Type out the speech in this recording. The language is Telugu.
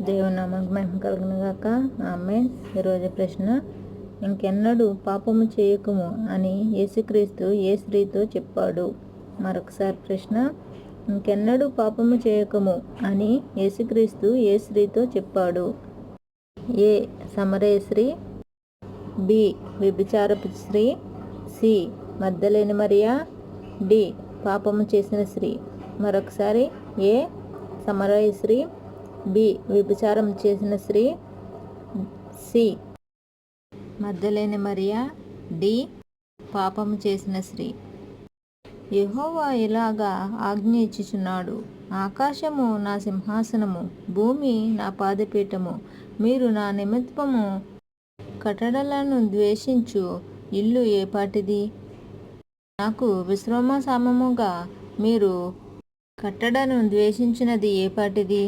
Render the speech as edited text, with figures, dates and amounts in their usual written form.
దేవుని నామానికి మహిమ కలుగును గాక. ఆమేన్. ఈరోజు ప్రశ్న, ఇంకెన్నడూ పాపము చేయకుము అని యేసుక్రీస్తు ఏ స్త్రీతో చెప్పాడు? మరొకసారి ప్రశ్న, ఇంకెన్నడూ పాపము చేయకుము అని యేసుక్రీస్తు ఏ స్త్రీతో చెప్పాడు? ఏ సమరయ స్త్రీ, బి వ్యభిచారపు స్త్రీ, సి మగ్దలేని మరియా, డి పాపము చేసిన స్త్రీ. మరొకసారి, ఏ సమరయ స్త్రీ, బి వ్యభిచారం చేసిన స్త్రీ, సి మగ్దలేని మరియా, డి పాపము చేసిన స్త్రీ. యెహోవా ఇలాగా ఆజ్ఞ ఇచ్చుచున్నాడు, ఆకాశము నా సింహాసనము, భూమి నా పాదపీఠము. మీరు నా నిమిత్తము కట్టడలను ద్వేషించు ఇల్లు ఏపాటిది? నాకు విశ్రమ సమముగా మీరు కట్టడను ద్వేషించినది ఏపాటిది?